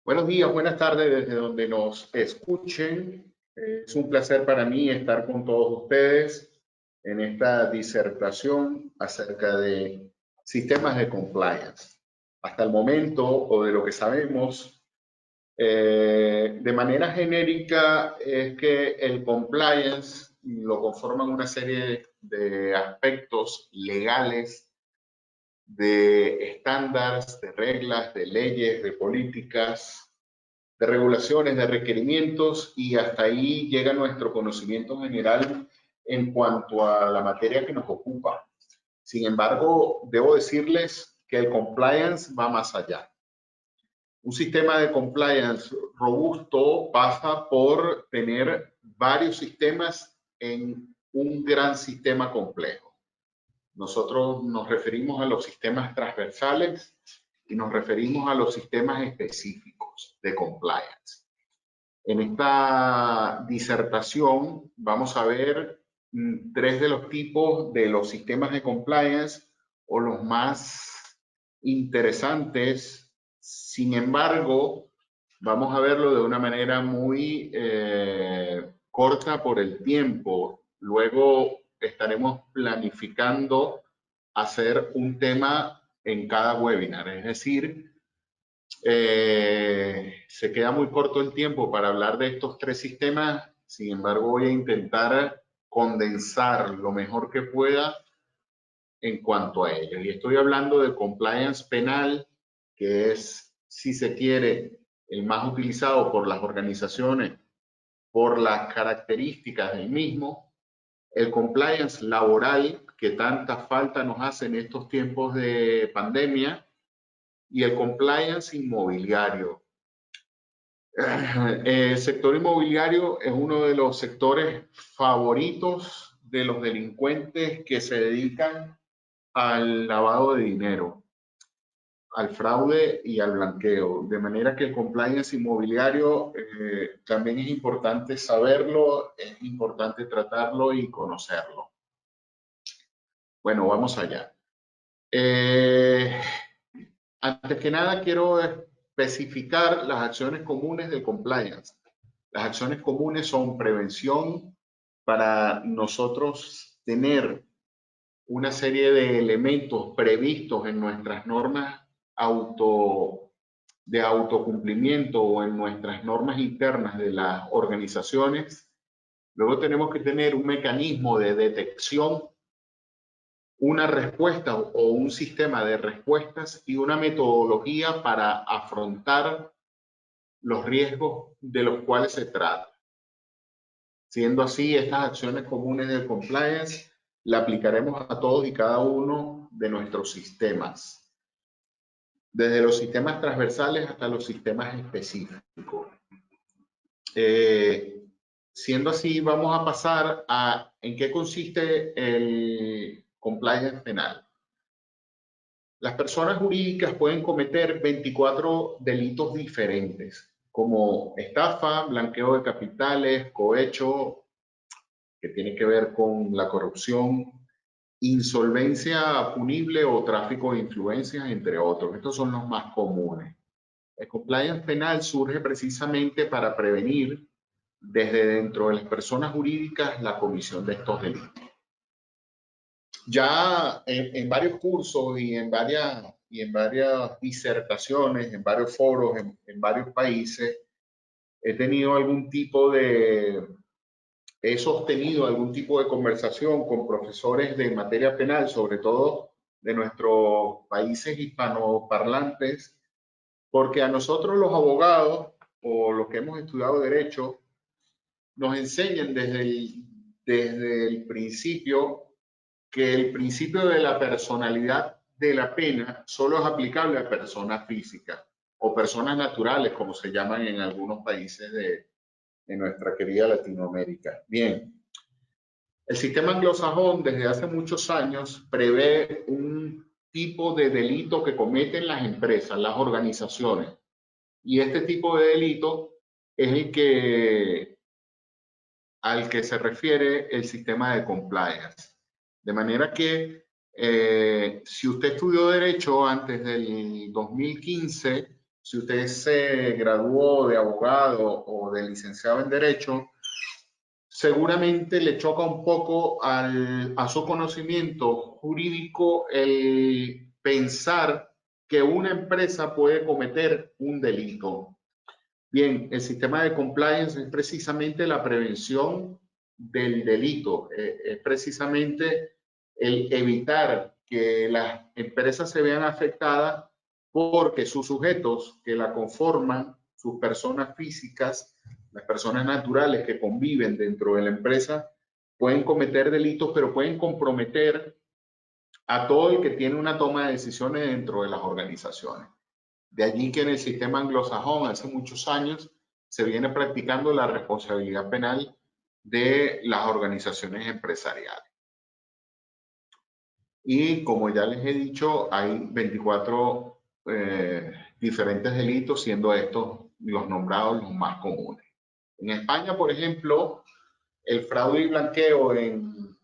Buenos días, buenas tardes desde donde nos escuchen. Es un placer para mí estar con todos ustedes en esta disertación acerca de sistemas de compliance. Hasta el momento, o de lo que sabemos, de manera genérica, es que el compliance lo conforman una serie de aspectos legales, de estándares, de reglas, de leyes, de políticas, de regulaciones, de requerimientos, y hasta ahí llega nuestro conocimiento general en cuanto a la materia que nos ocupa. Sin embargo, debo decirles que el compliance va más allá. Un sistema de compliance robusto pasa por tener varios sistemas en un gran sistema complejo. Nosotros nos referimos a los sistemas transversales y nos referimos a los sistemas específicos de compliance. En esta disertación vamos a ver tres de los tipos de los sistemas de compliance o los más interesantes. Sin embargo, vamos a verlo de una manera muy corta por el tiempo. Luego estaremos planificando hacer un tema en cada webinar, es decir, se queda muy corto el tiempo para hablar de estos tres sistemas. Sin embargo, voy a intentar condensar lo mejor que pueda en cuanto a ellos. Y estoy hablando del compliance penal, que es, si se quiere, el más utilizado por las organizaciones por las características del mismo. El compliance laboral, que tanta falta nos hace en estos tiempos de pandemia, y el compliance inmobiliario. El sector inmobiliario es uno de los sectores favoritos de los delincuentes que se dedican al lavado de dinero, al fraude y al blanqueo. De manera que el compliance inmobiliario también es importante saberlo, es importante tratarlo y conocerlo. Bueno, vamos allá. Antes que nada, quiero especificar las acciones comunes del compliance. Las acciones comunes son prevención para nosotros tener una serie de elementos previstos en nuestras normas de autocumplimiento o en nuestras normas internas de las organizaciones. Luego tenemos que tener un mecanismo de detección, una respuesta o un sistema de respuestas y una metodología para afrontar los riesgos de los cuales se trata. Siendo así, estas acciones comunes del compliance la aplicaremos a todos y cada uno de nuestros sistemas, desde los sistemas transversales hasta los sistemas específicos. Siendo así, vamos a pasar a en qué consiste el compliance penal. Las personas jurídicas pueden cometer 24 delitos diferentes, como estafa, blanqueo de capitales, cohecho, que tiene que ver con la corrupción, insolvencia punible o tráfico de influencias, entre otros. Estos son los más comunes. El compliance penal surge precisamente para prevenir desde dentro de las personas jurídicas la comisión de estos delitos. Ya en varios cursos y en varias disertaciones, en varios foros, en varios países, he sostenido algún tipo de conversación con profesores de materia penal, sobre todo de nuestros países hispanoparlantes, porque a nosotros los abogados o los que hemos estudiado derecho nos enseñan desde el principio que el principio de la personalidad de la pena solo es aplicable a personas físicas o personas naturales, como se llaman en algunos países de nuestra querida Latinoamérica. Bien, el sistema anglosajón desde hace muchos años prevé un tipo de delito que cometen las empresas, las organizaciones, y este tipo de delito es al que se refiere el sistema de compliance. De manera que si usted estudió Derecho antes del 2015, si usted se graduó de abogado o de licenciado en Derecho, seguramente le choca un poco a su conocimiento jurídico el pensar que una empresa puede cometer un delito. Bien, el sistema de compliance es precisamente la prevención del delito, es precisamente el evitar que las empresas se vean afectadas porque sus sujetos que la conforman, sus personas físicas, las personas naturales que conviven dentro de la empresa, pueden cometer delitos, pero pueden comprometer a todo el que tiene una toma de decisiones dentro de las organizaciones. De allí que en el sistema anglosajón hace muchos años se viene practicando la responsabilidad penal de las organizaciones empresariales. Y como ya les he dicho, hay 24 diferentes delitos, siendo estos los nombrados los más comunes. En España, por ejemplo, el fraude y blanqueo en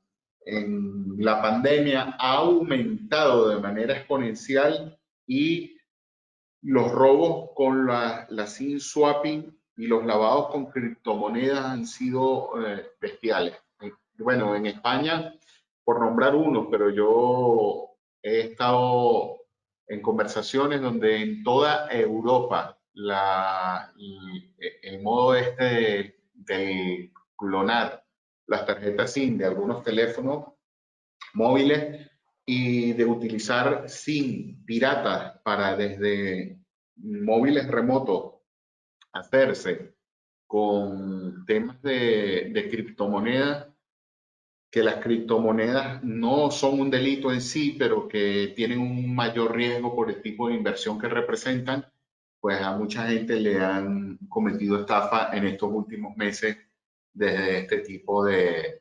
la pandemia ha aumentado de manera exponencial y los robos con la SIM swapping y los lavados con criptomonedas han sido bestiales. Bueno, en España, por nombrar uno, pero yo he estado en conversaciones donde en toda Europa el modo de clonar las tarjetas SIM de algunos teléfonos móviles y de utilizar SIM piratas para desde móviles remotos hacerse con temas de criptomonedas, que las criptomonedas no son un delito en sí, pero que tienen un mayor riesgo por el tipo de inversión que representan, pues a mucha gente le han cometido estafa en estos últimos meses desde este tipo de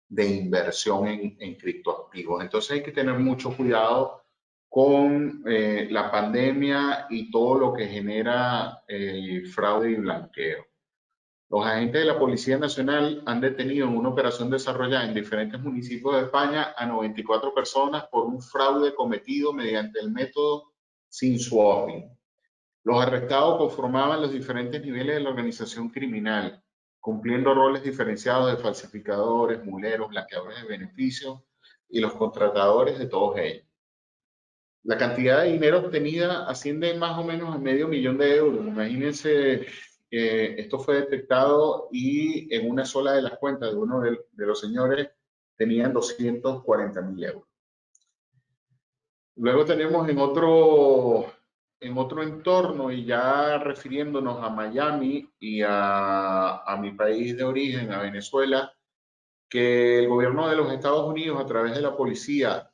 inversión en criptoactivos. Entonces hay que tener mucho cuidado con la pandemia y todo lo que genera el fraude y blanqueo. Los agentes de la Policía Nacional han detenido en una operación desarrollada en diferentes municipios de España a 94 personas por un fraude cometido mediante el método SIM swapping. Los arrestados conformaban los diferentes niveles de la organización criminal, cumpliendo roles diferenciados de falsificadores, muleros, blanqueadores de beneficios y los contratadores de todos ellos. La cantidad de dinero obtenida asciende más o menos a $500,000. Imagínense, esto fue detectado y en una sola de las cuentas de uno de los señores tenían 240,000 euros. Luego tenemos en otro entorno, y ya refiriéndonos a Miami y a mi país de origen, a Venezuela, que el gobierno de los Estados Unidos, a través de la policía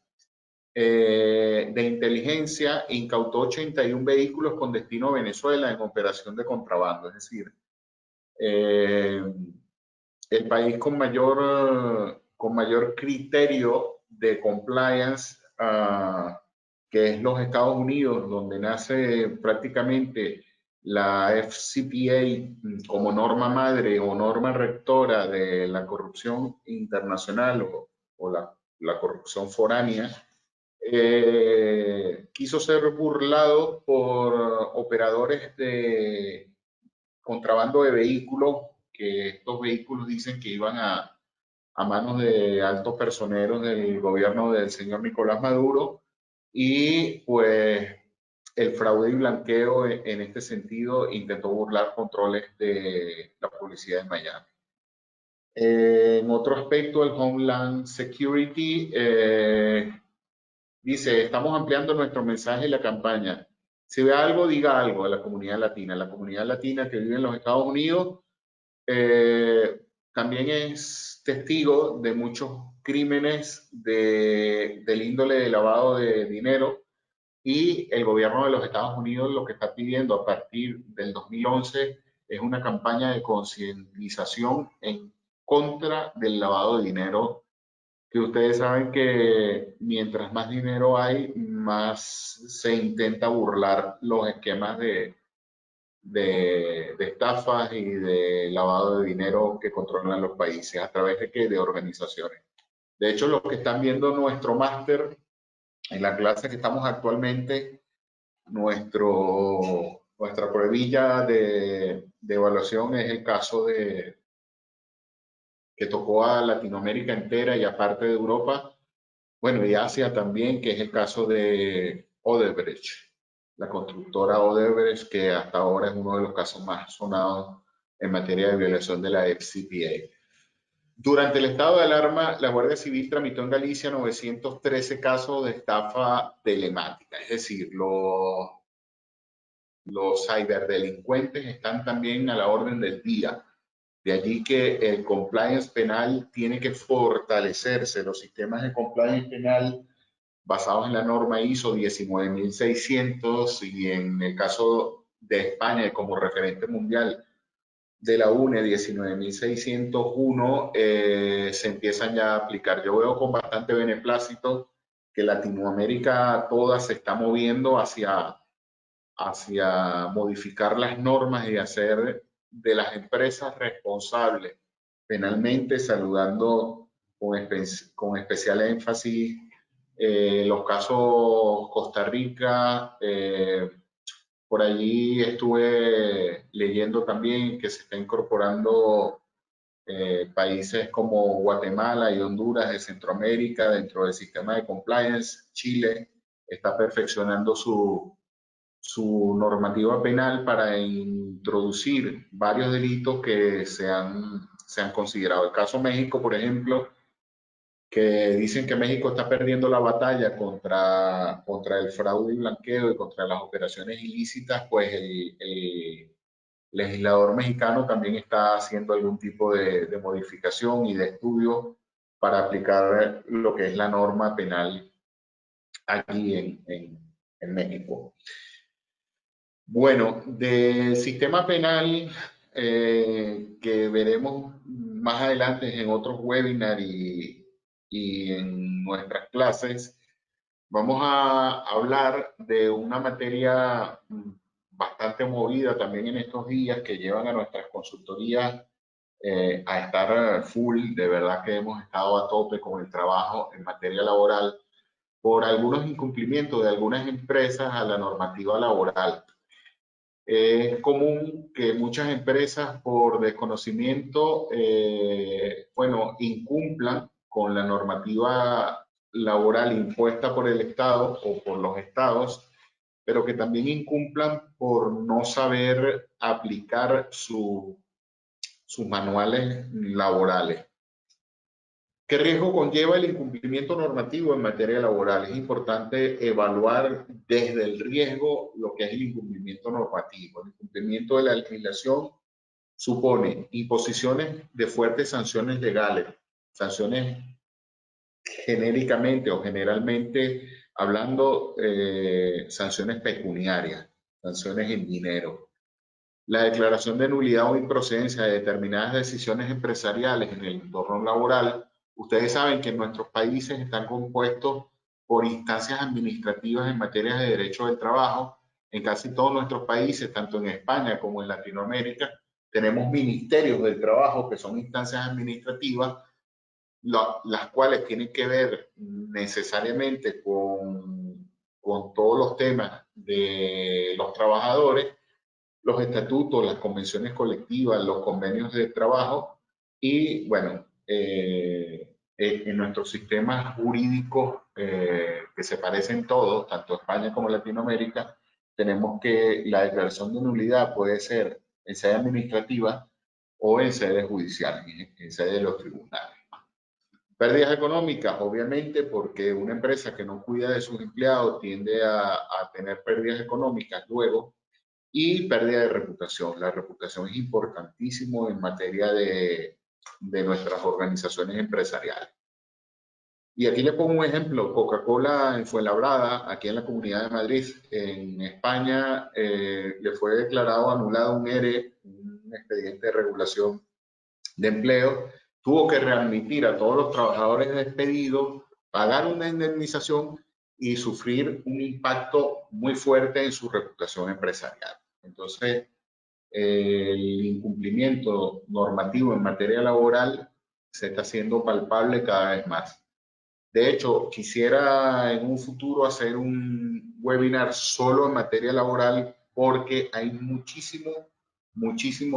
de inteligencia, incautó 81 vehículos con destino a Venezuela en operación de contrabando. Es decir, el país con mayor criterio de compliance, que es los Estados Unidos, donde nace prácticamente la FCPA como norma madre o norma rectora de la corrupción internacional o la corrupción foránea, quiso ser burlado por operadores de contrabando de vehículos, que estos vehículos dicen que iban a manos de altos personeros del gobierno del señor Nicolás Maduro, y pues el fraude y blanqueo en este sentido intentó burlar controles de la policía de Miami. En otro aspecto, el Homeland Security dice: estamos ampliando nuestro mensaje y la campaña. Si ve algo, diga algo a la comunidad latina. La comunidad latina que vive en los Estados Unidos también es testigo de muchos crímenes del índole de lavado de dinero, y el gobierno de los Estados Unidos lo que está pidiendo a partir del 2011 es una campaña de concientización en contra del lavado de dinero, que ustedes saben que mientras más dinero hay, más se intenta burlar los esquemas de estafas y de lavado de dinero que controlan los países a través de organizaciones. De hecho, los que están viendo nuestro máster en la clase que estamos actualmente, nuestro nuestra pruebilla de evaluación es el caso que tocó a Latinoamérica entera y aparte de Europa, bueno, y Asia también, que es el caso de Odebrecht, la constructora Odebrecht, que hasta ahora es uno de los casos más sonados en materia de violación de la FCPA. Durante el estado de alarma, la Guardia Civil tramitó en Galicia 913 casos de estafa telemática, es decir, los ciberdelincuentes están también a la orden del día. De allí que el compliance penal tiene que fortalecerse. Los sistemas de compliance penal basados en la norma ISO 19600 y en el caso de España como referente mundial de la UNE 19601 se empiezan ya a aplicar. Yo veo con bastante beneplácito que Latinoamérica toda se está moviendo hacia modificar las normas y hacer de las empresas responsables penalmente, saludando con especial énfasis los casos Costa Rica. Por allí estuve leyendo también que se está incorporando países como Guatemala y Honduras de Centroamérica dentro del sistema de compliance. Chile está perfeccionando su normativa penal para introducir varios delitos que se han considerado. El caso México, por ejemplo, que dicen que México está perdiendo la batalla contra el fraude y blanqueo y contra las operaciones ilícitas, pues el legislador mexicano también está haciendo algún tipo de modificación y de estudio para aplicar lo que es la norma penal aquí en México. Bueno, del sistema penal que veremos más adelante en otros webinars y en nuestras clases, vamos a hablar de una materia bastante movida también en estos días que llevan a nuestras consultorías a estar full. De verdad que hemos estado a tope con el trabajo en materia laboral por algunos incumplimientos de algunas empresas a la normativa laboral. Es común que muchas empresas por desconocimiento, bueno, incumplan con la normativa laboral impuesta por el Estado o por los estados, pero que también incumplan por no saber aplicar sus manuales laborales. ¿Qué riesgo conlleva el incumplimiento normativo en materia laboral? Es importante evaluar desde el riesgo lo que es el incumplimiento normativo. El incumplimiento de la legislación supone imposiciones de fuertes sanciones legales, sanciones genéricamente o generalmente hablando, sanciones pecuniarias, sanciones en dinero. La declaración de nulidad o improcedencia de determinadas decisiones empresariales en el entorno laboral. Ustedes saben que en nuestros países están compuestos por instancias administrativas en materia de derecho del trabajo. En casi todos nuestros países, tanto en España como en Latinoamérica, tenemos ministerios del trabajo que son instancias administrativas, las cuales tienen que ver necesariamente con todos los temas de los trabajadores, los estatutos, las convenciones colectivas, los convenios de trabajo y, bueno, en nuestros sistemas jurídicos que se parecen todos, tanto España como Latinoamérica, tenemos que la declaración de nulidad puede ser en sede administrativa o en sede judicial, en sede de los tribunales. Pérdidas económicas, obviamente, porque una empresa que no cuida de sus empleados tiende a tener pérdidas económicas luego. Y pérdida de reputación. La reputación es importantísimo en materia de nuestras organizaciones empresariales. Y aquí le pongo un ejemplo. Coca-Cola en Fuenlabrada, aquí en la Comunidad de Madrid, en España, le fue declarado anulado un ERE, un expediente de regulación de empleo. Tuvo que readmitir a todos los trabajadores despedidos, pagar una indemnización y sufrir un impacto muy fuerte en su reputación empresarial. Entonces, el incumplimiento normativo en materia laboral se está haciendo palpable cada vez más. De hecho, quisiera en un futuro hacer un webinar solo en materia laboral porque hay muchísimo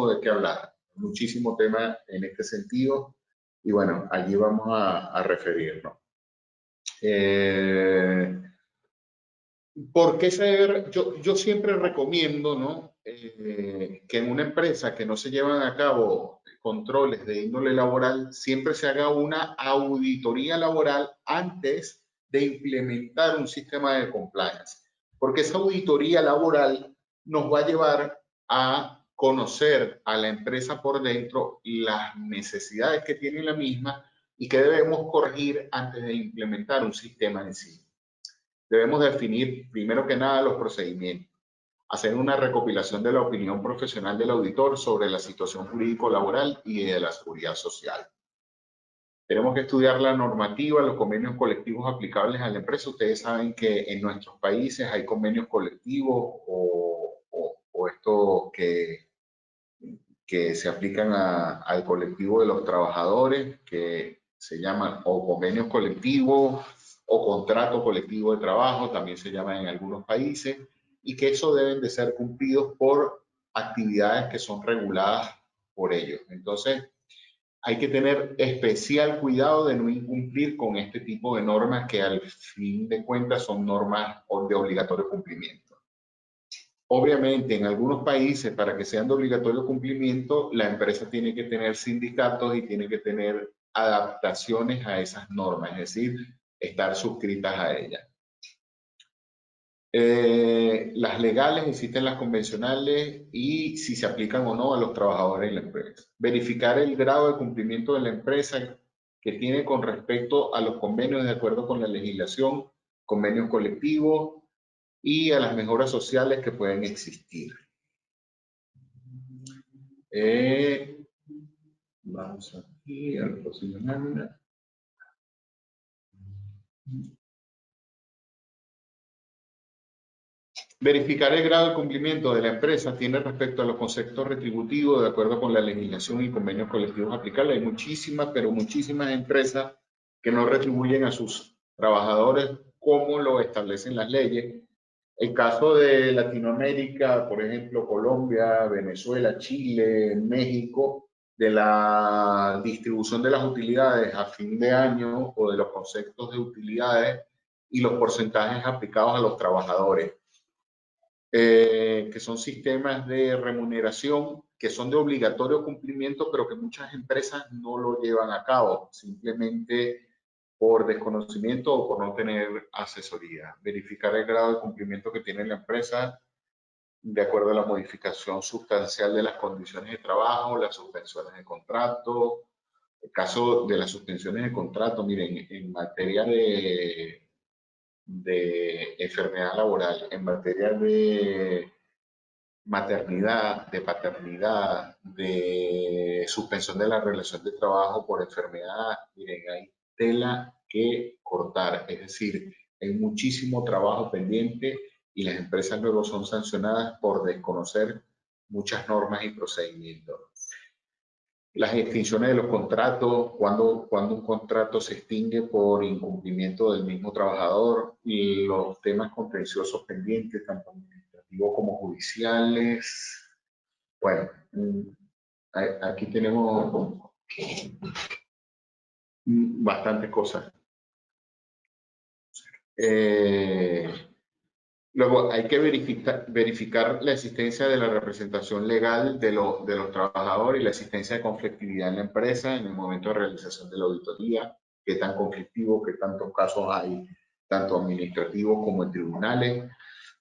de qué hablar, muchísimo tema en este sentido, y bueno, allí vamos a referirnos. ¿Por qué saber? Yo siempre recomiendo, ¿no? Que en una empresa que no se llevan a cabo controles de índole laboral, siempre se haga una auditoría laboral antes de implementar un sistema de compliance. Porque esa auditoría laboral nos va a llevar a conocer a la empresa por dentro, las necesidades que tiene la misma y que debemos corregir antes de implementar un sistema en sí. Debemos definir, primero que nada, los procedimientos, hacer una recopilación de la opinión profesional del auditor sobre la situación jurídico-laboral y de la seguridad social. Tenemos que estudiar la normativa, los convenios colectivos aplicables a la empresa. Ustedes saben que en nuestros países hay convenios colectivos o estos que se aplican al colectivo de los trabajadores, que se llaman o convenios colectivos o contrato colectivo de trabajo, también se llaman en algunos países, y que eso deben de ser cumplidos por actividades que son reguladas por ellos. Entonces, hay que tener especial cuidado de no incumplir con este tipo de normas que al fin de cuentas son normas de obligatorio cumplimiento. Obviamente, en algunos países, para que sean de obligatorio cumplimiento, la empresa tiene que tener sindicatos y tiene que tener adaptaciones a esas normas, es decir, estar suscritas a ellas. Las legales, existen las convencionales y si se aplican o no a los trabajadores de la empresa. Verificar el grado de cumplimiento de la empresa que tiene con respecto a los convenios de acuerdo con la legislación, convenios colectivos y a las mejoras sociales que pueden existir. Vamos aquí al próximo lámina. Verificar el grado de cumplimiento de la empresa tiene respecto a los conceptos retributivos de acuerdo con la legislación y convenios colectivos aplicables. Hay muchísimas, pero muchísimas empresas que no retribuyen a sus trabajadores como lo establecen las leyes. El caso de Latinoamérica, por ejemplo, Colombia, Venezuela, Chile, México, de la distribución de las utilidades a fin de año o de los conceptos de utilidades y los porcentajes aplicados a los trabajadores. Que son sistemas de remuneración que son de obligatorio cumplimiento, pero que muchas empresas no lo llevan a cabo, simplemente por desconocimiento o por no tener asesoría. Verificar el grado de cumplimiento que tiene la empresa de acuerdo a la modificación sustancial de las condiciones de trabajo, las suspensiones de contrato. El caso de las suspensiones de contrato, miren, en materia de enfermedad laboral, en materia de maternidad, de paternidad, de suspensión de la relación de trabajo por enfermedad, miren, hay tela que cortar, es decir, hay muchísimo trabajo pendiente y las empresas luego son sancionadas por desconocer muchas normas y procedimientos. Las extinciones de los contratos, cuando un contrato se extingue por incumplimiento del mismo trabajador, y los temas contenciosos pendientes, tanto administrativos como judiciales. Bueno, aquí tenemos bastantes cosas. Luego hay que verificar la existencia de la representación legal de los trabajadores y la existencia de conflictividad en la empresa en el momento de realización de la auditoría, qué tan conflictivo, qué tantos casos hay, tanto administrativos como en tribunales.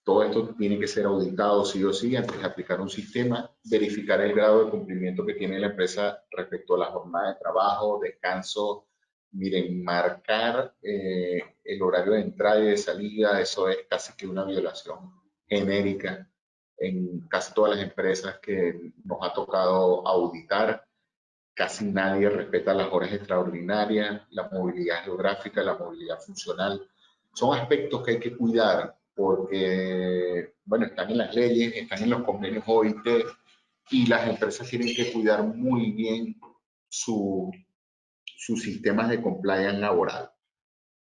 Todo esto tiene que ser auditado sí o sí antes de aplicar un sistema, verificar el grado de cumplimiento que tiene la empresa respecto a la jornada de trabajo, descanso. Miren, marcar el horario de entrada y de salida, eso es casi que una violación genérica en casi todas las empresas que nos ha tocado auditar. Casi nadie respeta las horas extraordinarias, la movilidad geográfica, la movilidad funcional. Son aspectos que hay que cuidar porque, bueno, están en las leyes, están en los convenios OIT y las empresas tienen que cuidar muy bien sus sistemas de compliance laboral.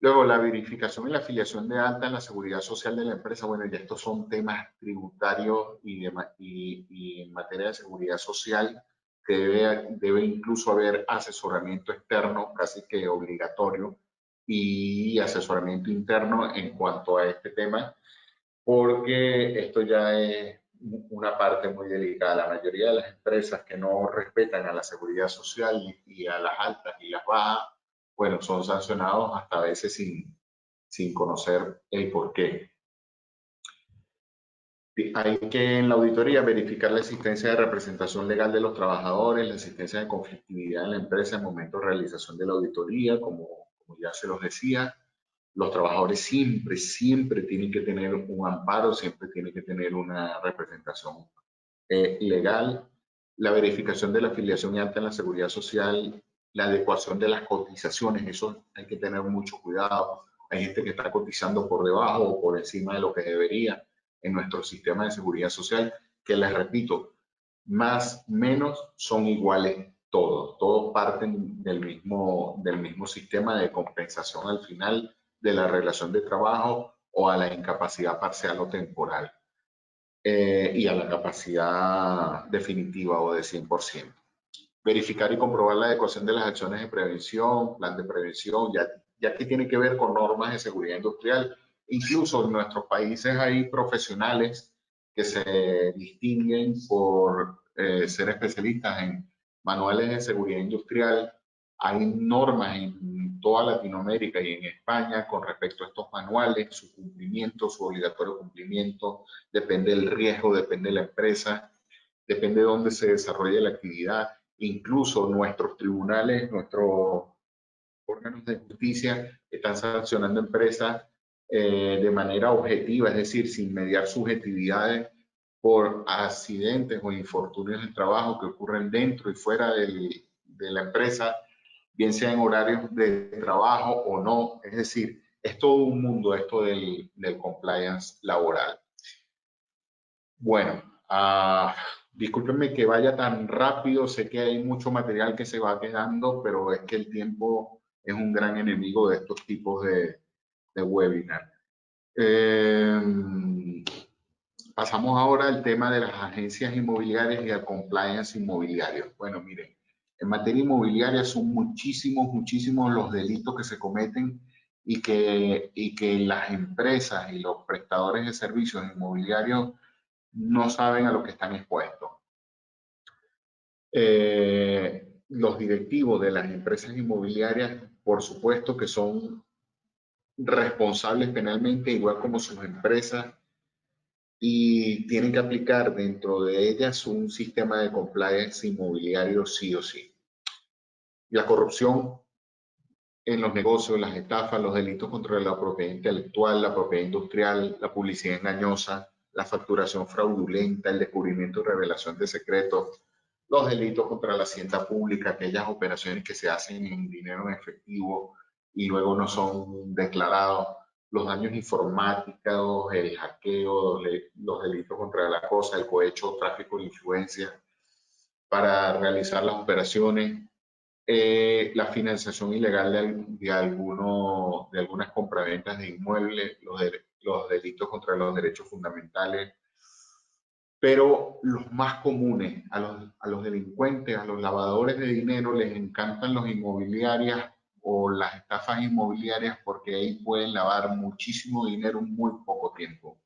Luego, la verificación y la afiliación de alta en la seguridad social de la empresa. Bueno, ya estos son temas tributarios y en materia de seguridad social que debe incluso haber asesoramiento externo, casi que obligatorio, y asesoramiento interno en cuanto a este tema, porque esto ya es una parte muy delicada. La mayoría de las empresas que no respetan a la seguridad social y a las altas y las bajas, bueno, son sancionados hasta a veces sin conocer el porqué. Hay que en la auditoría verificar la existencia de representación legal de los trabajadores, la existencia de conflictividad en la empresa en momento de realización de la auditoría, como ya se los decía. Los trabajadores siempre tienen que tener un amparo, siempre tienen que tener una representación legal, la verificación de la afiliación y alta en la seguridad social, la adecuación de las cotizaciones, eso hay que tener mucho cuidado. Hay gente que está cotizando por debajo o por encima de lo que debería en nuestro sistema de seguridad social, que les repito, más o menos son iguales todos parten del mismo sistema de compensación al final de la relación de trabajo o a la incapacidad parcial o temporal y a la capacidad definitiva o de 100%. Verificar y comprobar la adecuación de las acciones de prevención, plan de prevención, ya que tiene que ver con normas de seguridad industrial. Incluso en nuestros países hay profesionales que se distinguen por ser especialistas en manuales de seguridad industrial. Hay normas en toda Latinoamérica y en España con respecto a estos manuales, su cumplimiento, su obligatorio cumplimiento, depende del riesgo, depende de la empresa, depende de dónde se desarrolle la actividad. Incluso nuestros tribunales, nuestros órganos de justicia están sancionando empresas de manera objetiva, es decir, sin mediar subjetividades por accidentes o infortunios de trabajo que ocurren dentro y fuera de la empresa, bien sea en horarios de trabajo o no. Es decir, es todo un mundo esto del compliance laboral. Bueno, discúlpenme que vaya tan rápido, sé que hay mucho material que se va quedando, pero es que el tiempo es un gran enemigo de estos tipos de webinar. Pasamos ahora al tema de las agencias inmobiliarias y al compliance inmobiliario. Bueno, miren, en materia inmobiliaria son muchísimos los delitos que se cometen y que las empresas y los prestadores de servicios inmobiliarios no saben a lo que están expuestos. Los directivos de las empresas inmobiliarias, por supuesto que son responsables penalmente, igual como sus empresas, y tienen que aplicar dentro de ellas un sistema de compliance inmobiliario sí o sí. La corrupción en los negocios, las estafas, los delitos contra la propiedad intelectual, la propiedad industrial, la publicidad engañosa, la facturación fraudulenta, el descubrimiento y revelación de secretos, los delitos contra la hacienda pública, aquellas operaciones que se hacen en dinero en efectivo y luego no son declarados, los daños informáticos, el hackeo, los delitos contra la cosa, el cohecho, tráfico de influencia para realizar las operaciones, la financiación ilegal de algunas compraventas de inmuebles, los delitos contra los derechos fundamentales, pero los más comunes, a los delincuentes, a los lavadores de dinero, les encantan los inmobiliarias o las estafas inmobiliarias porque ahí pueden lavar muchísimo dinero en muy poco tiempo.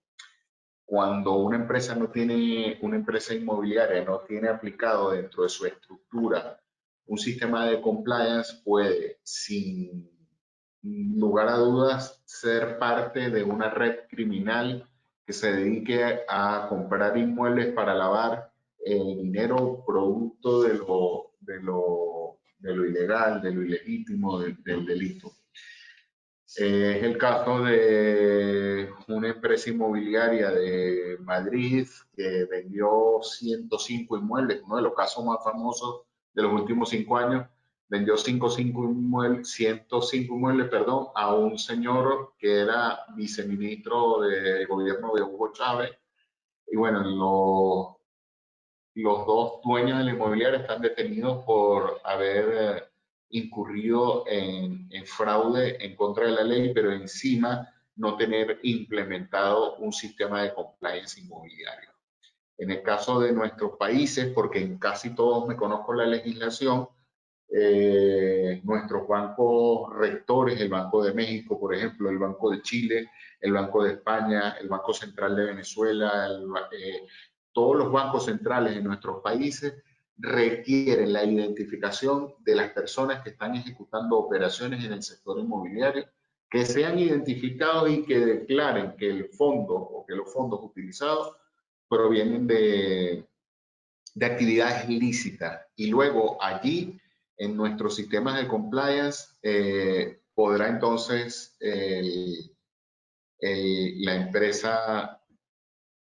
Cuando una empresa no tiene, una empresa inmobiliaria no tiene aplicado dentro de su estructura un sistema de compliance, puede, sin lugar a dudas, ser parte de una red criminal que se dedique a comprar inmuebles para lavar dinero producto de lo ilegal, de lo ilegítimo, del delito. Es el caso de una empresa inmobiliaria de Madrid que vendió 105 inmuebles, uno de los casos más famosos de los últimos 5 años. Vendió 105 inmuebles, perdón, a un señor que era viceministro del gobierno de Hugo Chávez. Y bueno, los dos dueños de la inmobiliaria están detenidos por haber incurrido en fraude en contra de la ley, pero encima no tener implementado un sistema de compliance inmobiliario. En el caso de nuestros países, porque en casi todos me conozco la legislación, nuestros bancos rectores, el Banco de México, por ejemplo, el Banco de Chile, el Banco de España, el Banco Central de Venezuela, todos los bancos centrales de nuestros países requieren la identificación de las personas que están ejecutando operaciones en el sector inmobiliario, que sean identificados y que declaren que el fondo o que los fondos utilizados provienen de actividades ilícitas. Y luego allí, en nuestros sistemas de compliance, podrá entonces la empresa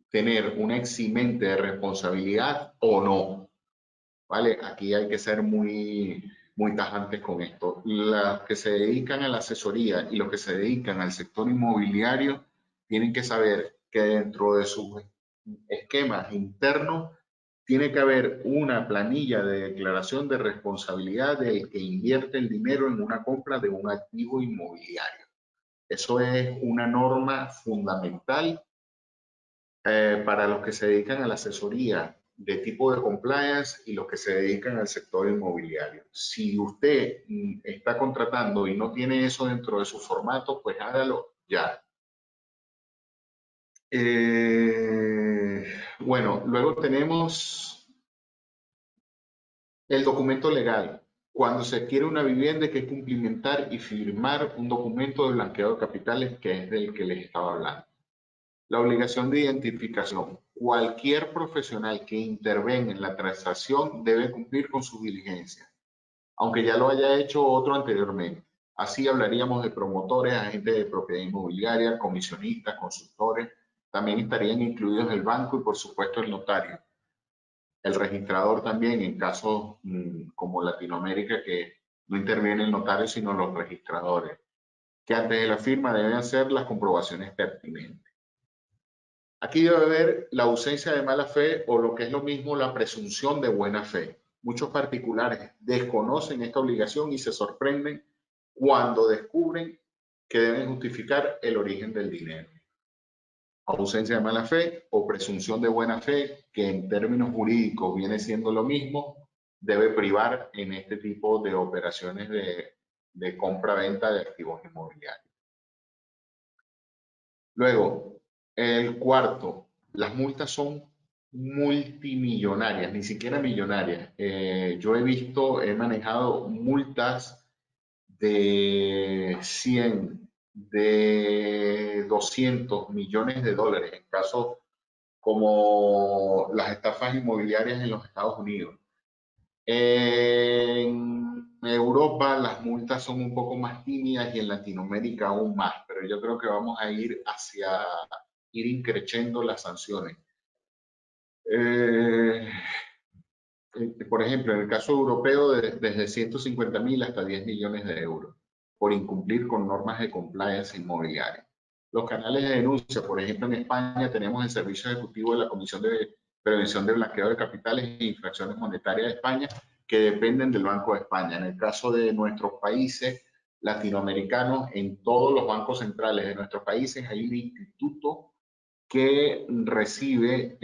tener una eximente de responsabilidad o no. ¿Vale? Aquí hay que ser muy tajantes con esto. Los que se dedican a la asesoría y los que se dedican al sector inmobiliario tienen que saber que dentro de sus esquemas internos tiene que haber una planilla de declaración de responsabilidad del que invierte el dinero en una compra de un activo inmobiliario. Eso es una norma fundamental para los que se dedican a la asesoría de tipo de compliance y los que se dedican al sector inmobiliario. Si usted está contratando y no tiene eso dentro de su formato, pues hágalo ya. Bueno, luego tenemos el documento legal. Cuando se adquiere una vivienda hay que cumplimentar y firmar un documento de blanqueo de capitales, que es del que les estaba hablando. La obligación de identificación. Cualquier profesional que intervenga en la transacción debe cumplir con su diligencia, aunque ya lo haya hecho otro anteriormente. Así hablaríamos de promotores, agentes de propiedad inmobiliaria, comisionistas, consultores. También estarían incluidos el banco y, por supuesto, el notario. El registrador también, en casos como Latinoamérica, que no interviene el notario, sino los registradores, que antes de la firma deben hacer las comprobaciones pertinentes. Aquí debe haber la ausencia de mala fe o lo que es lo mismo la presunción de buena fe. Muchos particulares desconocen esta obligación y se sorprenden cuando descubren que deben justificar el origen del dinero. Ausencia de mala fe o presunción de buena fe, que en términos jurídicos viene siendo lo mismo, debe privar en este tipo de operaciones de compra-venta de activos inmobiliarios. Luego, el cuarto, las multas son multimillonarias, ni siquiera millonarias. Yo he manejado multas de 100, de 200 millones de dólares en casos como las estafas inmobiliarias en los Estados Unidos. En Europa las multas son un poco más tímidas y en Latinoamérica aún más, pero yo creo que vamos a ir hacia ir increciendo las sanciones. Por ejemplo, en el caso europeo, desde 150.000 hasta 10 millones de euros por incumplir con normas de compliance inmobiliaria. Los canales de denuncia, por ejemplo, en España tenemos el Servicio Ejecutivo de la Comisión de Prevención de Blanqueo de Capitales e Infracciones Monetarias de España, que dependen del Banco de España. En el caso de nuestros países latinoamericanos, en todos los bancos centrales de nuestros países hay un instituto que recibe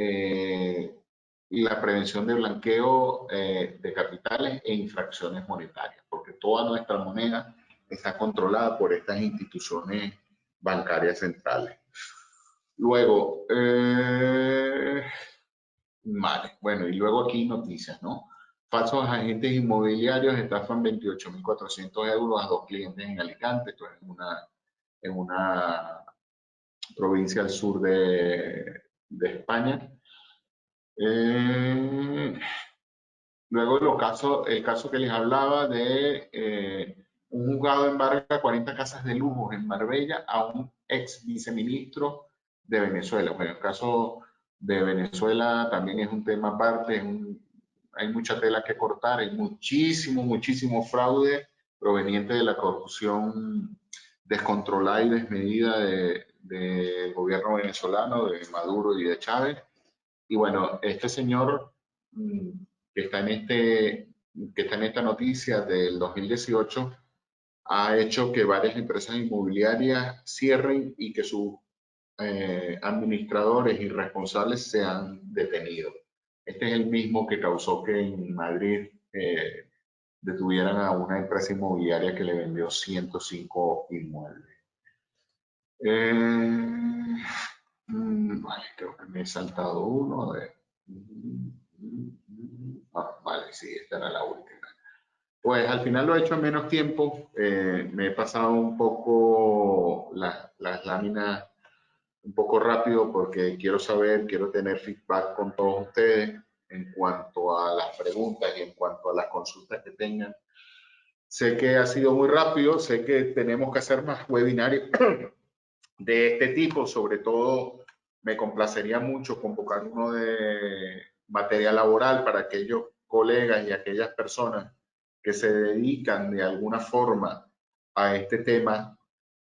la prevención de blanqueo de capitales e infracciones monetarias, porque toda nuestra moneda está controlada por estas instituciones bancarias centrales. Luego, vale, bueno, y luego aquí noticias, ¿no? Falsos agentes inmobiliarios estafan 28.400 euros a 2 clientes en Alicante, esto es en una provincia al sur de España. Luego el caso que les hablaba de un juzgado embarga 40 casas de lujo en Marbella a un ex viceministro de Venezuela. Bueno, el caso de Venezuela también es un tema aparte, hay mucha tela que cortar, hay muchísimo fraude proveniente de la corrupción descontrolada y desmedida del gobierno venezolano, de Maduro y de Chávez. Y bueno, este señor que está que está en esta noticia del 2018, ha hecho que varias empresas inmobiliarias cierren y que sus administradores y responsables sean detenidos. Este es el mismo que causó que en Madrid detuvieran a una empresa inmobiliaria que le vendió 105 inmuebles. Vale, creo que me he saltado uno. Vale, sí, esta era la última. Pues al final lo he hecho en menos tiempo. Me he pasado un poco las láminas un poco rápido porque quiero saber, quiero tener feedback con todos ustedes en cuanto a las preguntas y en cuanto a las consultas que tengan. Sé que ha sido muy rápido, sé que tenemos que hacer más webinarios de este tipo, sobre todo me complacería mucho convocar uno de materia laboral para aquellos colegas y aquellas personas que se dedican de alguna forma a este tema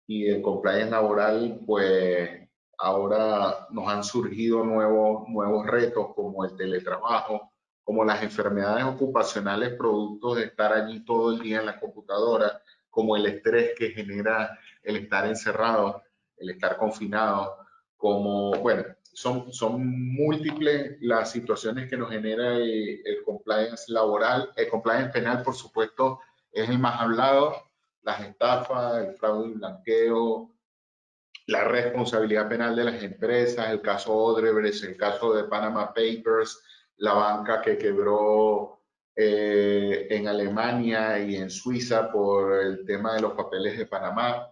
y el compliance laboral, pues ahora nos han surgido nuevos retos como el teletrabajo, como las enfermedades ocupacionales producto de estar allí todo el día en la computadora, como el estrés que genera el estar encerrado, el estar confinado, como, bueno, son múltiples las situaciones que nos genera el compliance laboral. El compliance penal, por supuesto, es el más hablado, las estafas, el fraude y blanqueo, la responsabilidad penal de las empresas, el caso Odebrecht, el caso de Panama Papers, la banca que quebró en Alemania y en Suiza por el tema de los papeles de Panamá.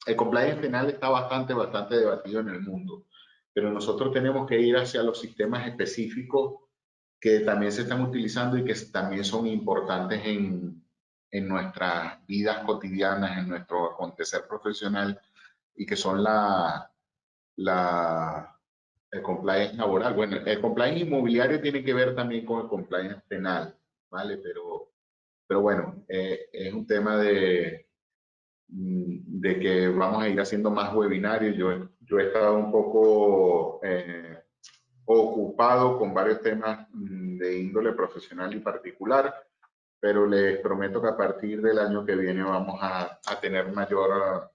El compliance penal está bastante debatido en el mundo, pero nosotros tenemos que ir hacia los sistemas específicos que también se están utilizando y que también son importantes en nuestras vidas cotidianas, en nuestro acontecer profesional y que son el compliance laboral. Bueno, el compliance inmobiliario tiene que ver también con el compliance penal, ¿vale? Pero bueno, es un tema de que vamos a ir haciendo más webinarios. Yo he estado un poco ocupado con varios temas de índole profesional y particular, pero les prometo que a partir del año que viene vamos a tener mayor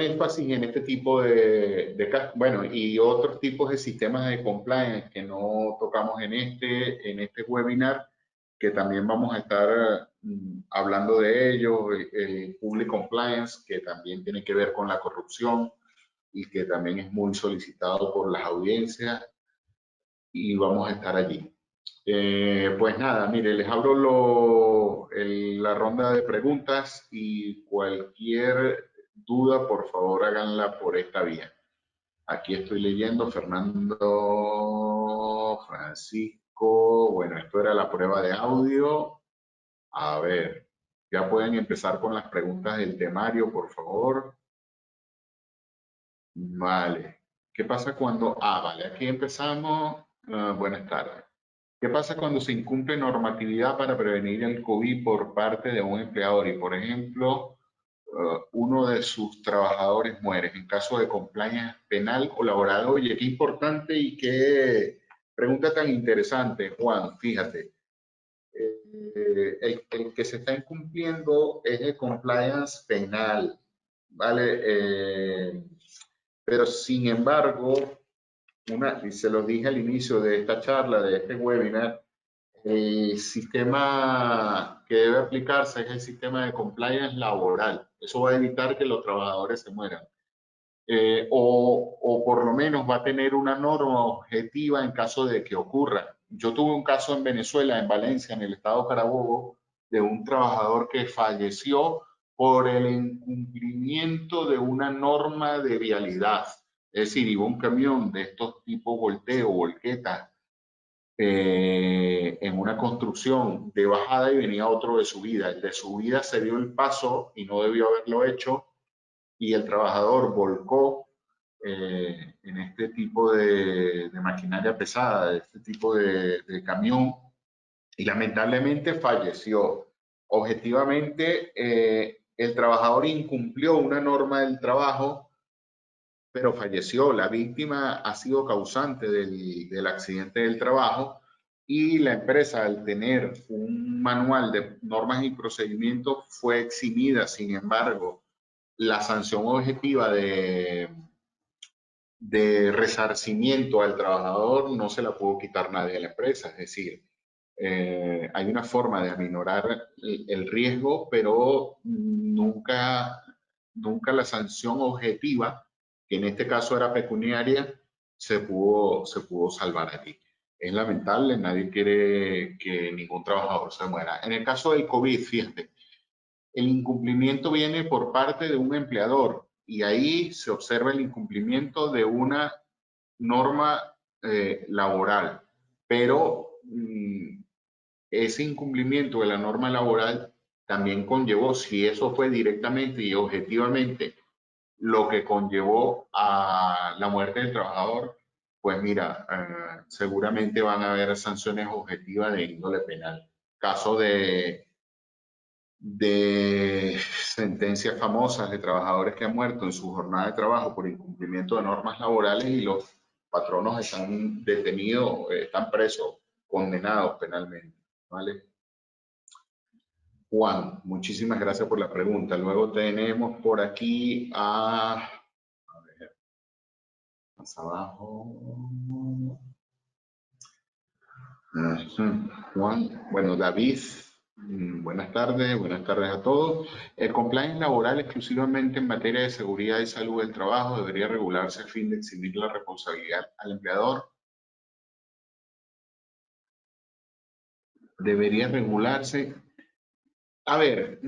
énfasis en este tipo de casos. Bueno, y otros tipos de sistemas de compliance que no tocamos en este webinar, que también vamos a estar hablando de ellos, el public compliance, que también tiene que ver con la corrupción y que también es muy solicitado por las audiencias y vamos a estar allí. Pues nada, mire, les abro la ronda de preguntas y cualquier duda, por favor, háganla por esta vía. Aquí estoy leyendo, Fernando, Francisco. Bueno, esto era la prueba de audio. A ver, ya pueden empezar con las preguntas del temario, por favor. Vale. ¿Qué pasa cuando... vale, aquí empezamos. Buenas tardes. ¿Qué pasa cuando se incumple normatividad para prevenir el COVID por parte de un empleador y, por ejemplo, uno de sus trabajadores muere en caso de compliance penal o laboral? Oye, qué importante y qué pregunta tan interesante, Juan. Fíjate, el que se está incumpliendo es el compliance penal, ¿vale? Pero sin embargo, y se los dije al inicio de esta charla, de este webinar, el sistema que debe aplicarse es el sistema de compliance laboral. Eso va a evitar que los trabajadores se mueran. O por lo menos va a tener una norma objetiva en caso de que ocurra. Yo tuve un caso en Venezuela, en Valencia, en el estado Carabobo, de un trabajador que falleció por el incumplimiento de una norma de vialidad. Es decir, iba un camión de estos tipo volteo, volqueta, en una construcción de bajada y venía otro de subida. El de subida se dio el paso y no debió haberlo hecho y el trabajador volcó en este tipo de maquinaria pesada, de este tipo de camión y lamentablemente falleció. Objetivamente, el trabajador incumplió una norma del trabajo, pero falleció. La víctima ha sido causante del accidente del trabajo y la empresa, al tener un manual de normas y procedimientos, fue eximida. Sin embargo, la sanción objetiva de resarcimiento al trabajador no se la pudo quitar nadie a la empresa. Es decir, hay una forma de aminorar el riesgo, pero nunca la sanción objetiva, que en este caso era pecuniaria, se pudo salvar allí. Es lamentable, nadie quiere que ningún trabajador se muera. En el caso del COVID, fíjate, el incumplimiento viene por parte de un empleador y ahí se observa el incumplimiento de una norma laboral, pero ese incumplimiento de la norma laboral también conllevó, si eso fue directamente y objetivamente lo que conllevó a la muerte del trabajador, pues mira, seguramente van a haber sanciones objetivas de índole penal. Caso de sentencias famosas de trabajadores que han muerto en su jornada de trabajo por incumplimiento de normas laborales y los patronos están detenidos, están presos, condenados penalmente, ¿vale? Juan, muchísimas gracias por la pregunta. Luego tenemos por aquí a ver, más abajo. Juan, bueno, David, buenas tardes a todos. El compliance laboral exclusivamente en materia de seguridad y salud del trabajo debería regularse a fin de eximir la responsabilidad al empleador. Debería regularse. A ver,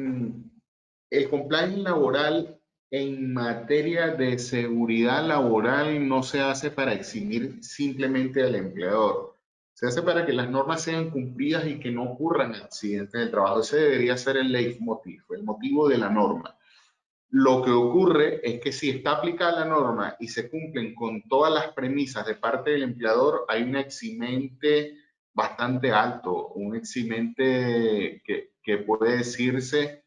el compliance laboral en materia de seguridad laboral no se hace para eximir simplemente al empleador. Se hace para que las normas sean cumplidas y que no ocurran accidentes en el trabajo. Ese debería ser el leitmotiv, el motivo de la norma. Lo que ocurre es que si está aplicada la norma y se cumplen con todas las premisas de parte del empleador, hay un eximente bastante alto, un eximente que puede decirse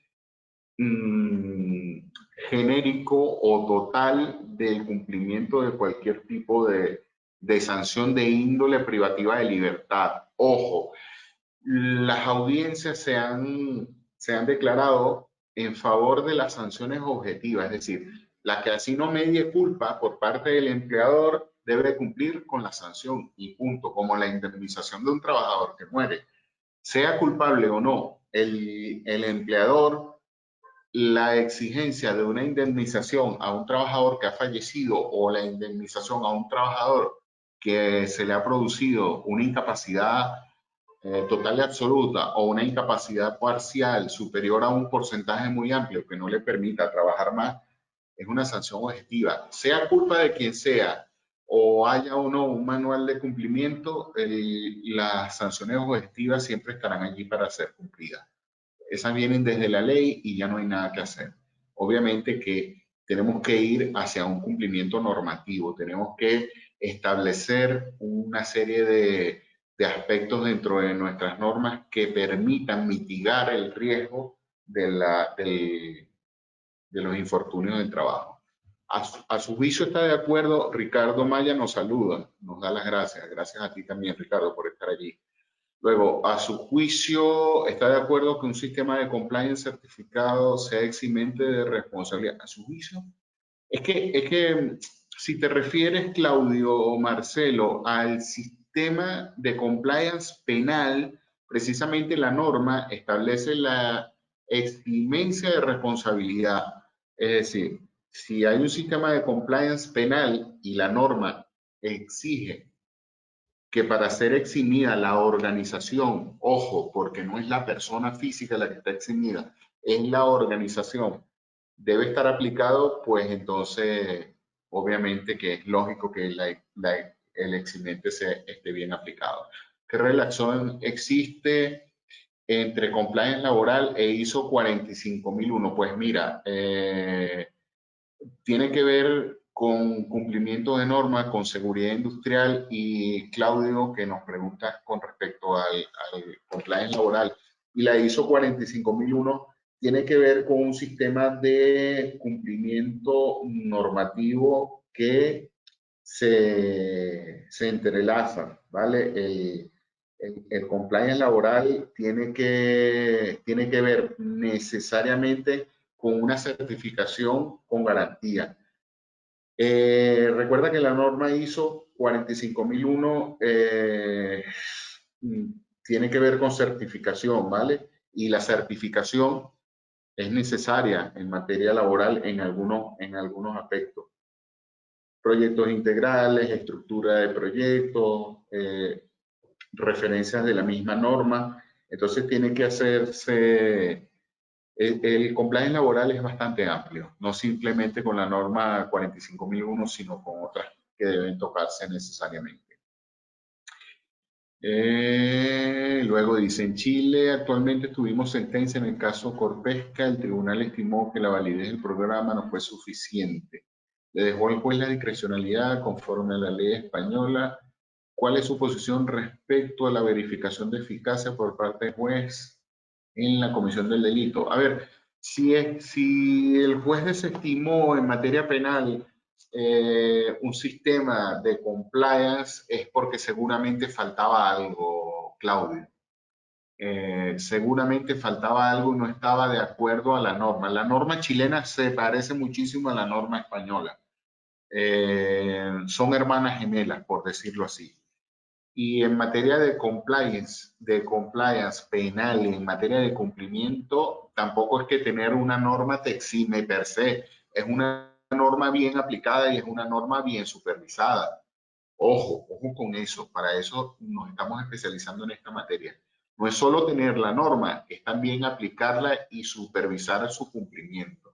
genérico o total del cumplimiento de cualquier tipo de sanción de índole privativa de libertad. Ojo, las audiencias se han declarado en favor de las sanciones objetivas, es decir, la que así no medie culpa por parte del empleador debe cumplir con la sanción y punto, como la indemnización de un trabajador que muere. Sea culpable o no, el empleador, la exigencia de una indemnización a un trabajador que ha fallecido o la indemnización a un trabajador que se le ha producido una incapacidad total y absoluta o una incapacidad parcial superior a un porcentaje muy amplio que no le permita trabajar más, es una sanción objetiva. Sea culpa de quien sea o haya o no un manual de cumplimiento, las sanciones objetivas siempre estarán allí para ser cumplidas. Esas vienen desde la ley y ya no hay nada que hacer. Obviamente que tenemos que ir hacia un cumplimiento normativo, tenemos que establecer una serie de aspectos dentro de nuestras normas que permitan mitigar el riesgo de los infortunios del trabajo. A su juicio está de acuerdo, Ricardo Maya nos saluda, nos da las gracias. Gracias a ti también, Ricardo, por estar allí. Luego, a su juicio, ¿está de acuerdo que un sistema de compliance certificado sea eximente de responsabilidad? A su juicio, es que si te refieres, Claudio o Marcelo, al sistema de compliance penal, precisamente la norma establece la eximencia de responsabilidad. Es decir, si hay un sistema de compliance penal y la norma exige que para ser eximida la organización, ojo, porque no es la persona física la que está eximida, es la organización, debe estar aplicado, pues entonces obviamente que es lógico que el eximente esté bien aplicado. ¿Qué relación existe entre compliance laboral e ISO 45001? Pues mira, tiene que ver con cumplimiento de normas, con seguridad industrial y Claudio que nos pregunta con respecto al compliance laboral. Y la ISO 45001 tiene que ver con un sistema de cumplimiento normativo que se entrelazan, ¿vale? El compliance laboral tiene que ver necesariamente con una certificación con garantía. Recuerda que la norma ISO 45001 tiene que ver con certificación, ¿vale? Y la certificación es necesaria en materia laboral en algunos aspectos. Proyectos integrales, estructura de proyectos, referencias de la misma norma. Entonces tiene que hacerse, el compliance laboral es bastante amplio, no simplemente con la norma 45001, sino con otras que deben tocarse necesariamente. Luego dice, en Chile actualmente tuvimos sentencia en el caso Corpesca, el tribunal estimó que la validez del programa no fue suficiente. Le dejó al juez la discrecionalidad conforme a la ley española. ¿Cuál es su posición respecto a la verificación de eficacia por parte del juez en la comisión del delito? A ver, si el juez desestimó en materia penal un sistema de compliance, es porque seguramente faltaba algo, Claudio. Seguramente faltaba algo y no estaba de acuerdo a la norma. La norma chilena se parece muchísimo a la norma española. Son hermanas gemelas, por decirlo así. Y en materia de compliance penal, en materia de cumplimiento, tampoco es que tener una norma te exime per se. Es una norma bien aplicada y es una norma bien supervisada. Ojo con eso. Para eso nos estamos especializando en esta materia. No es solo tener la norma, es también aplicarla y supervisar su cumplimiento.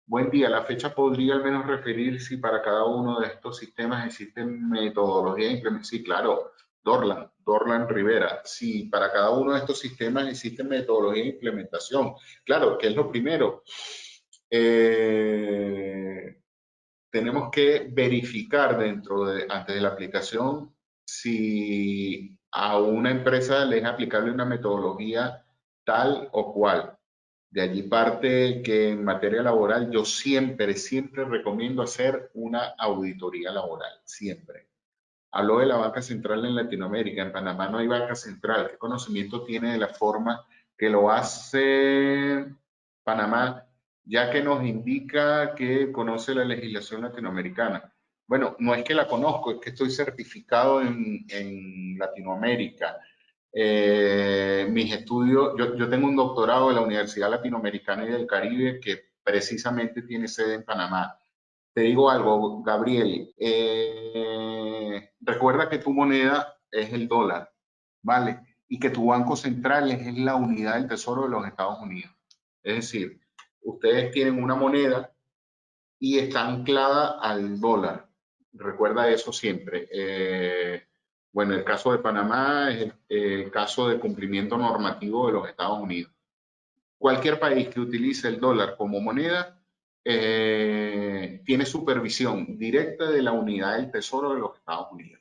Buen día, la fecha podría al menos referir si para cada uno de estos sistemas existen metodologías de implementación. Sí, claro, Dorlan Rivera. Sí, para cada uno de estos sistemas existen metodologías de implementación. Claro, ¿qué es lo primero? Tenemos que verificar antes de la aplicación si a una empresa le es aplicable una metodología tal o cual. De allí parte que en materia laboral yo siempre recomiendo hacer una auditoría laboral, siempre. Habló de la banca central en Latinoamérica, en Panamá no hay banca central. ¿Qué conocimiento tiene de la forma que lo hace Panamá, ya que nos indica que conoce la legislación latinoamericana? Bueno, no es que la conozco, es que estoy certificado en Latinoamérica. Mis estudios, yo tengo un doctorado de la Universidad Latinoamericana y del Caribe que precisamente tiene sede en Panamá. Te digo algo, Gabriel, recuerda que tu moneda es el dólar, ¿vale? Y que tu banco central es la unidad del Tesoro de los Estados Unidos. Es decir, ustedes tienen una moneda y está anclada al dólar. Recuerda eso siempre. Bueno, el caso de Panamá es el caso de cumplimiento normativo de los Estados Unidos. Cualquier país que utilice el dólar como moneda tiene supervisión directa de la unidad del Tesoro de los Estados Unidos.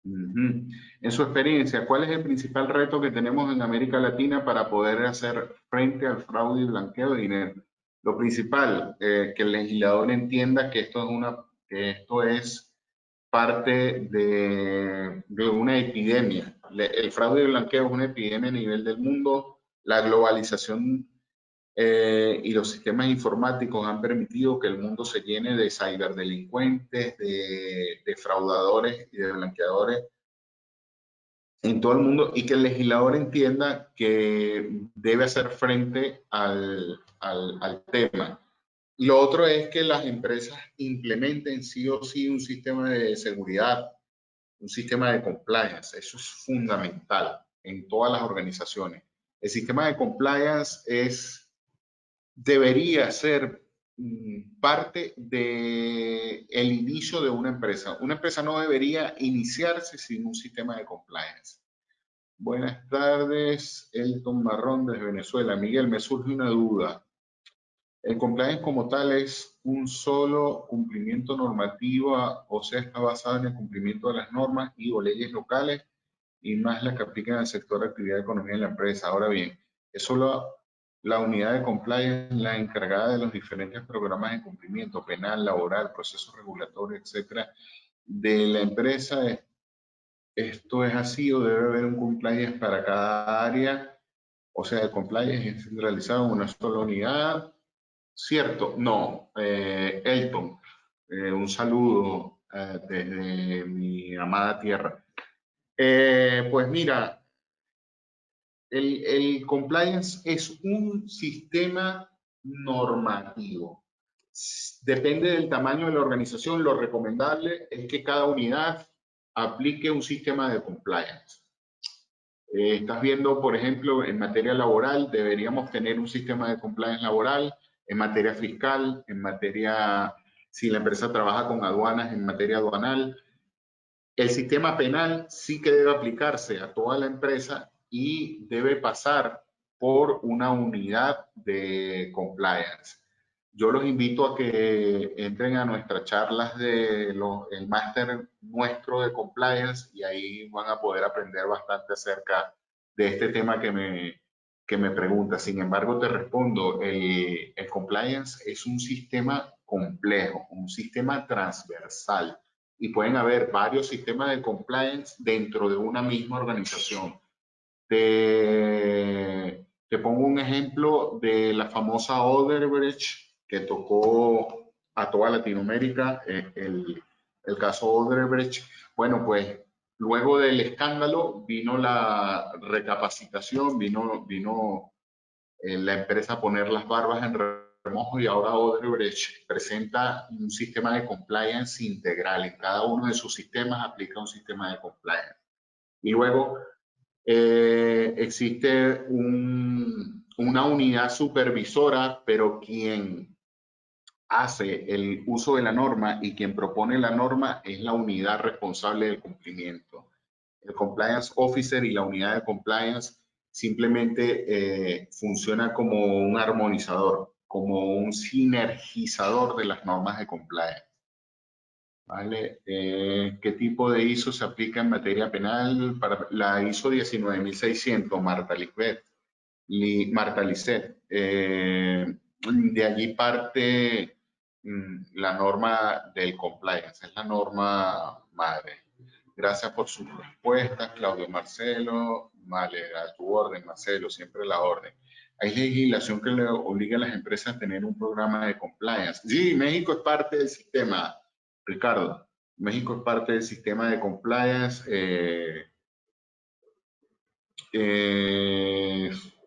En su experiencia, ¿cuál es el principal reto que tenemos en América Latina para poder hacer frente al fraude y blanqueo de dinero? Lo principal, que el legislador entienda que que esto es parte de una epidemia. El fraude y blanqueo es una epidemia a nivel del mundo. La globalización y los sistemas informáticos han permitido que el mundo se llene de ciberdelincuentes, de defraudadores y de blanqueadores en todo el mundo, y que el legislador entienda que debe hacer frente al tema. Lo otro es que las empresas implementen sí o sí un sistema de seguridad, un sistema de compliance. Eso es fundamental en todas las organizaciones. El sistema de compliance debería ser parte del inicio de una empresa. Una empresa no debería iniciarse sin un sistema de compliance. Buenas tardes, Elton Marrón desde Venezuela. Miguel, me surge una duda. ¿El compliance como tal es un solo cumplimiento normativo, o sea, está basado en el cumplimiento de las normas y o leyes locales y más las que aplican al sector de actividad económica en la empresa? Ahora bien, es solo la unidad de compliance la encargada de los diferentes programas de cumplimiento penal, laboral, procesos regulatorios, etcétera, de la empresa, esto es así o debe haber un compliance para cada área, o sea, el compliance es centralizado en una sola unidad. ¿Cierto? No, Elton, un saludo desde mi amada tierra. Pues mira, el compliance es un sistema normativo. Depende del tamaño de la organización. Lo recomendable es que cada unidad aplique un sistema de compliance. Estás viendo, por ejemplo, en materia laboral, deberíamos tener un sistema de compliance laboral, en materia fiscal, en materia, si la empresa trabaja con aduanas, en materia aduanal. El sistema penal sí que debe aplicarse a toda la empresa y debe pasar por una unidad de compliance. Yo los invito a que entren a nuestras charlas del máster nuestro de compliance y ahí van a poder aprender bastante acerca de este tema que me pregunta. Sin embargo, te respondo, el compliance es un sistema complejo, un sistema transversal y pueden haber varios sistemas de compliance dentro de una misma organización. Te pongo un ejemplo de la famosa Odebrecht que tocó a toda Latinoamérica, el caso Odebrecht. Bueno, pues luego del escándalo vino la recapacitación, vino la empresa a poner las barbas en remojo y ahora Odebrecht presenta un sistema de compliance integral. En cada uno de sus sistemas aplica un sistema de compliance. Y luego existe una unidad supervisora, pero quien hace el uso de la norma y quien propone la norma es la unidad responsable del cumplimiento. El compliance officer y la unidad de compliance simplemente funciona como un armonizador, como un sinergizador de las normas de compliance. ¿Vale? ¿Qué tipo de ISO se aplica en materia penal? Para la ISO 19600, Marta Lisset. De allí parte la norma del compliance, es la norma madre. Gracias por sus respuestas, Claudio Marcelo. Vale, a tu orden, Marcelo, siempre la orden. Hay legislación que le obliga a las empresas a tener un programa de compliance. Sí, México es parte del sistema, Ricardo. México es parte del sistema de compliance.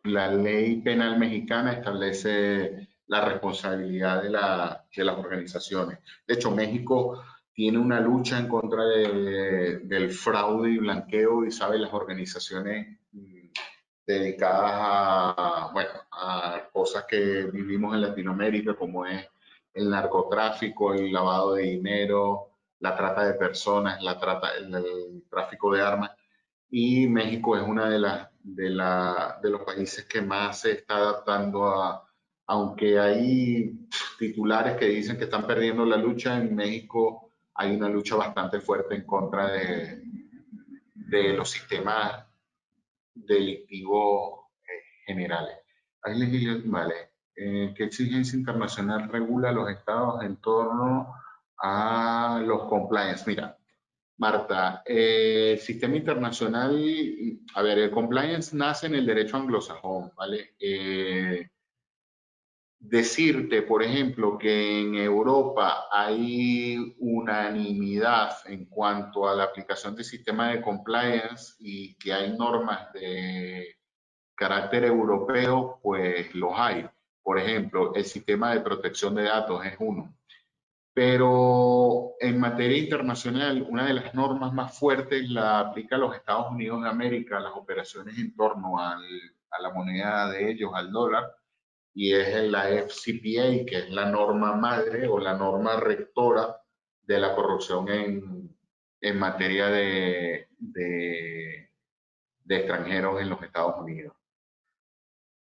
La ley penal mexicana establece la responsabilidad de las organizaciones. De hecho, México tiene una lucha en contra del fraude y blanqueo y sabe las organizaciones dedicadas bueno, a cosas que vivimos en Latinoamérica, como es el narcotráfico, el lavado de dinero, la trata de personas, el tráfico de armas. Y México es una de los países que más se está adaptando aunque hay titulares que dicen que están perdiendo la lucha, en México hay una lucha bastante fuerte en contra de los sistemas delictivos generales. Vale. ¿Qué exigencia internacional regula a los estados en torno a los compliance? Mira, Marta, el sistema internacional, a ver, el compliance nace en el derecho anglosajón, ¿vale? Decirte, por ejemplo, que en Europa hay unanimidad en cuanto a la aplicación del sistema de compliance y que hay normas de carácter europeo, pues los hay. Por ejemplo, el sistema de protección de datos es uno. Pero en materia internacional, una de las normas más fuertes la aplica los Estados Unidos de América, las operaciones en torno a la moneda de ellos, al dólar, y es la FCPA, que es la norma madre o la norma rectora de la corrupción en materia de extranjeros en los Estados Unidos.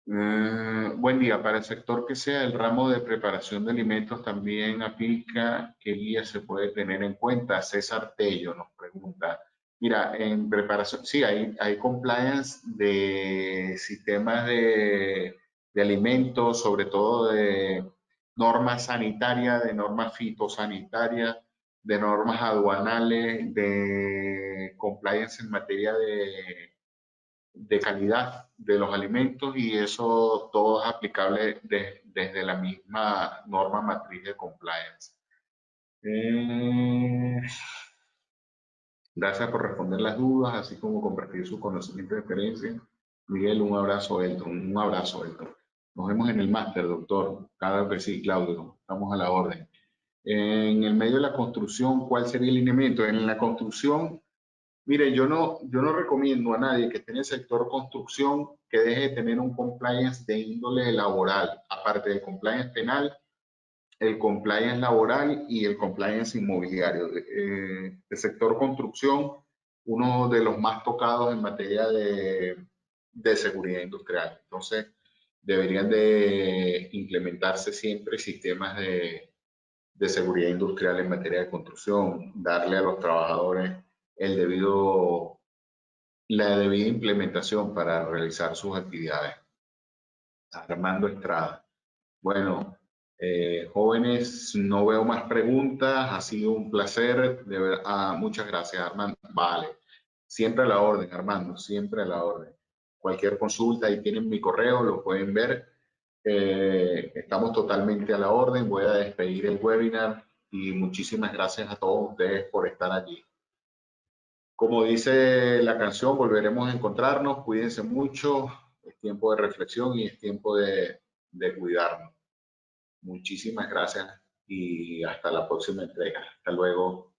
Buen día. Para el sector que sea, el ramo de preparación de alimentos también aplica. ¿Qué guía se puede tener en cuenta? César Tello nos pregunta. Mira, en preparación, sí, hay compliance de sistemas de alimentos, sobre todo de normas sanitarias, de normas fitosanitarias, de normas aduanales, de compliance en materia de calidad de los alimentos, y eso todo es aplicable desde la misma norma matriz de compliance. Gracias por responder las dudas, así como compartir su conocimiento y experiencia. Miguel, un abrazo, Elton, un abrazo, Elton. Nos vemos en el máster, doctor. Claro que sí, Claudio, estamos a la orden. En el medio de la construcción, ¿cuál sería el lineamiento? En la construcción, mire, yo no recomiendo a nadie que esté en el sector construcción que deje de tener un compliance de índole laboral, aparte del compliance penal, el compliance laboral y el compliance inmobiliario. El sector construcción, uno de los más tocados en materia de seguridad industrial. Entonces, deberían de implementarse siempre sistemas de seguridad industrial en materia de construcción, darle a los trabajadores la debida implementación para realizar sus actividades. Armando Estrada. Bueno, jóvenes, no veo más preguntas. Ha sido un placer. De verdad, muchas gracias, Armando. Vale. Siempre a la orden, Armando, siempre a la orden. Cualquier consulta, ahí tienen mi correo, lo pueden ver. Estamos totalmente a la orden. Voy a despedir el webinar y muchísimas gracias a todos ustedes por estar allí. Como dice la canción, volveremos a encontrarnos. Cuídense mucho. Es tiempo de reflexión y es tiempo de cuidarnos. Muchísimas gracias y hasta la próxima entrega. Hasta luego.